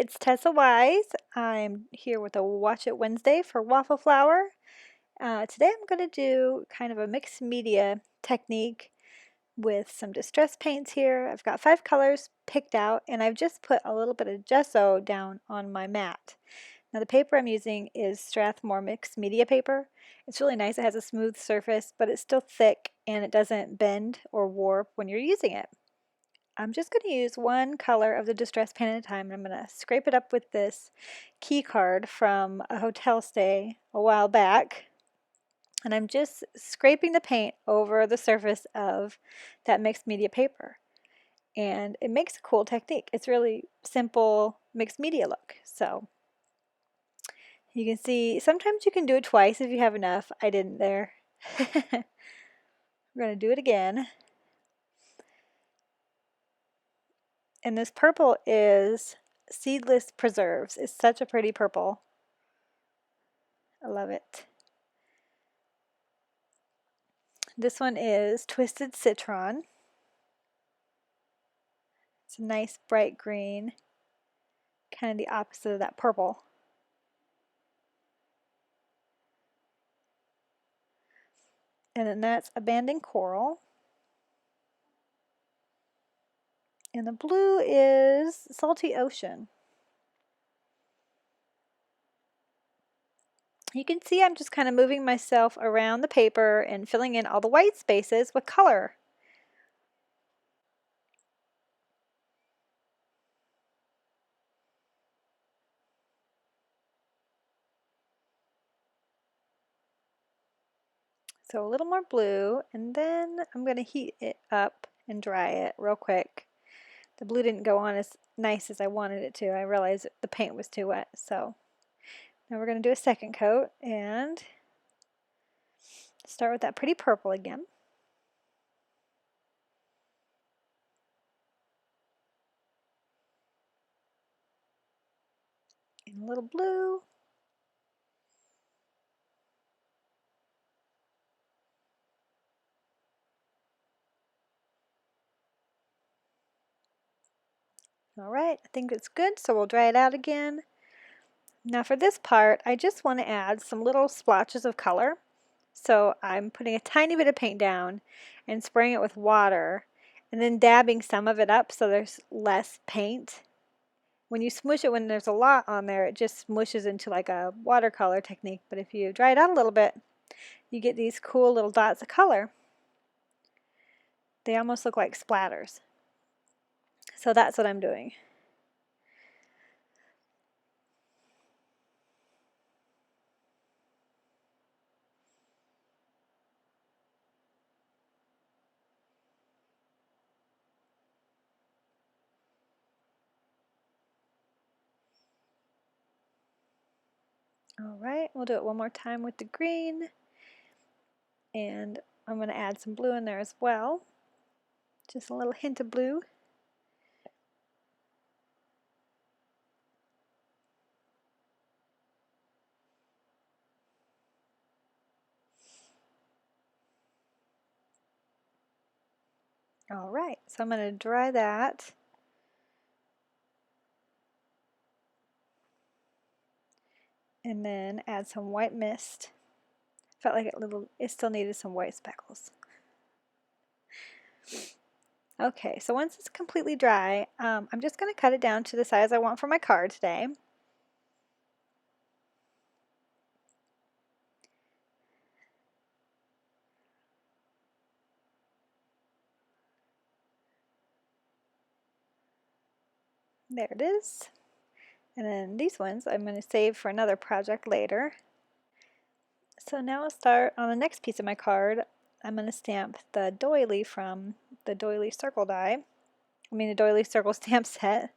it's Tessa Wise. I'm here with a Watch It Wednesday for Waffle Flower. Today I'm going to do kind of a mixed media technique with some distress paints here. I've got 5 colors picked out and I've just put a little bit of gesso down on my mat. Now the paper I'm using is Strathmore mixed media paper. It's really nice. It has a smooth surface, but it's still thick and it doesn't bend or warp when you're using it. I'm just going to use one color of the distress paint at a time. I'm going to scrape it up with this key card from a hotel stay a while back. And I'm just scraping the paint over the surface of that mixed media paper. And it makes a cool technique. It's really simple mixed media look. So you can see sometimes you can do it twice if you have enough. I didn't there. We're going to do it again. And this purple is Seedless Preserves. It's such a pretty purple. I love it. This one is Twisted Citron. It's a nice bright green, kind of the opposite of that purple. And then that's Abandoned Coral. And the blue is Salty Ocean. You can see I'm just kind of moving myself around the paper and filling in all the white spaces with color. So a little more blue, and then I'm going to heat it up and dry it real quick. The blue didn't go on as nice as I wanted it to. I realized the paint was too wet, so now we're going to do a second coat and start with that pretty purple again. And a little blue. All right, I think it's good, so we'll dry it out again. Now for this part, I just want to add some little splotches of color. So I'm putting a tiny bit of paint down and spraying it with water and then dabbing some of it up so there's less paint. When you smush it, when there's a lot on there, it just smushes into like a watercolor technique. But if you dry it out a little bit, you get these cool little dots of color. They almost look like splatters. So that's what I'm doing. All right, we'll do it one more time with the green. And I'm going to add some blue in there as well. Just a little hint of blue. All right, so I'm going to dry that. And then add some white mist. Felt like it still needed some white speckles. Okay, so once it's completely dry, I'm just going to cut it down to the size I want for my card today. There it is. And then these ones I'm going to save for another project later. So now I'll start on the next piece of my card. I'm going to stamp the doily from the doily circle die. The doily circle stamp set.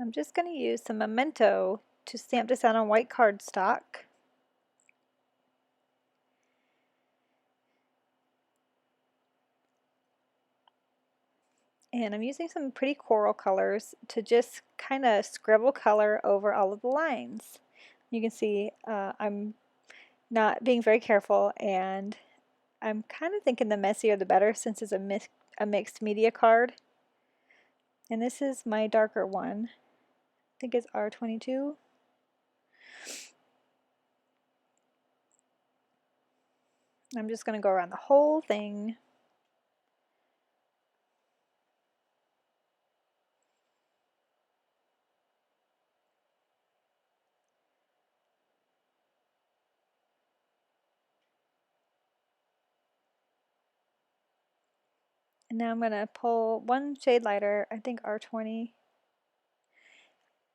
I'm just going to use some Memento to stamp this out on white cardstock. And I'm using some pretty coral colors to just kind of scribble color over all of the lines. You can see I'm not being very careful, and I'm kind of thinking the messier the better since it's a mixed media card. And this is my darker one. I think it's R22. I'm just going to go around the whole thing. And now I'm going to pull one shade lighter, I think R20.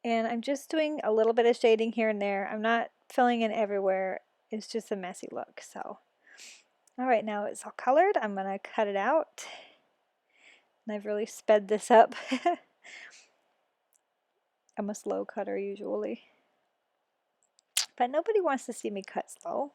And I'm just doing a little bit of shading here and there. I'm not filling in everywhere. It's just a messy look. So, all right, now it's all colored. I'm going to cut it out. And I've really sped this up. I'm a slow cutter usually. But nobody wants to see me cut slow.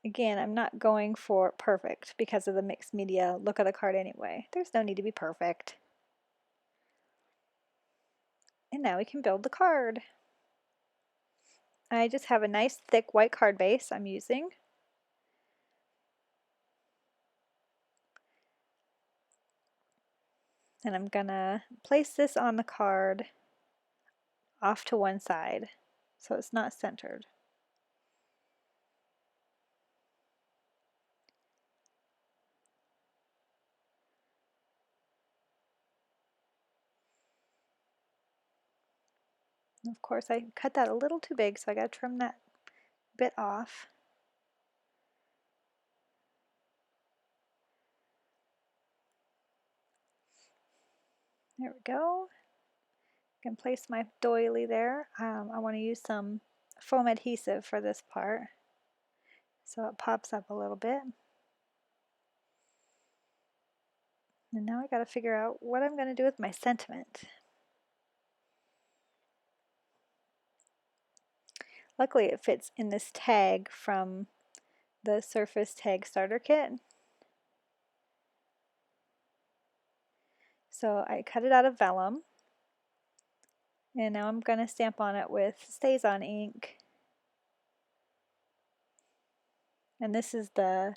Again, I'm not going for perfect because of the mixed media look of the card anyway. There's no need to be perfect. And now we can build the card. I just have a nice thick white card base I'm using. And I'm gonna place this on the card off to one side so it's not centered. And of course I cut that a little too big, so I gotta trim that bit off. There we go. I can place my doily there. I want to use some foam adhesive for this part so it pops up a little bit. And now I got to figure out what I'm going to do with my sentiment. Luckily it fits in this tag from the Surface Tag Starter Kit. So I cut it out of vellum. And now I'm going to stamp on it with StazOn ink. And this is the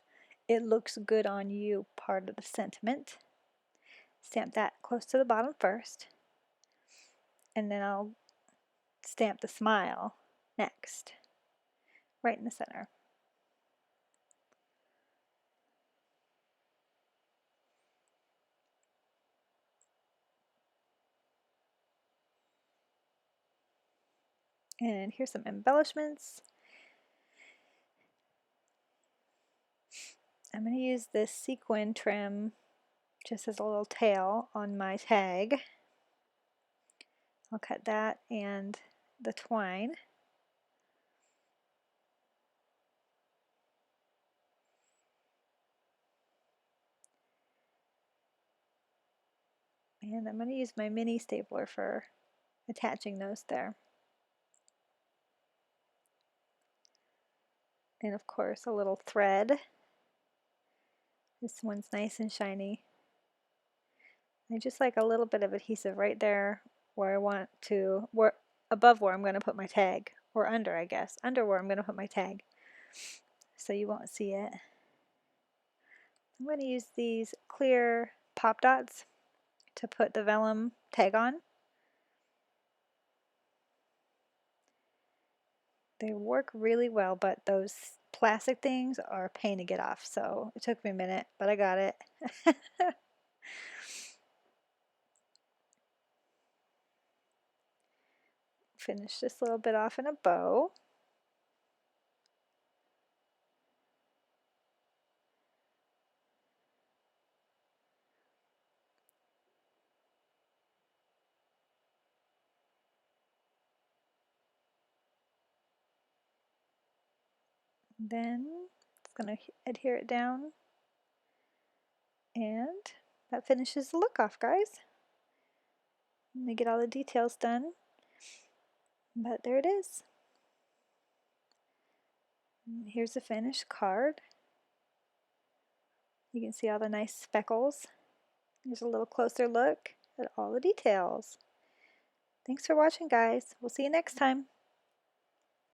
"it looks good on you" part of the sentiment. Stamp that close to the bottom first. And then I'll stamp the smile next, right in the center. And here's some embellishments. I'm going to use this sequin trim just as a little tail on my tag. I'll cut that and the twine. And I'm going to use my mini stapler for attaching those there. And of course a little thread. This one's nice and shiny. I just like a little bit of adhesive right there where I want to, above where I'm going to put my tag, or under, I guess, under where I'm going to put my tag, so you won't see it. I'm going to use these clear pop dots to put the vellum tag on. They work really well, but those plastic things are a pain to get off, so it took me a minute, but I got it. Finish this little bit off in a bow. Then it's going to adhere it down, and that finishes the look off, guys. Let me get all the details done, but there it is. And here's the finished card. You can see all the nice speckles. Here's a little closer look at all the details. Thanks for watching, guys. We'll see you next time.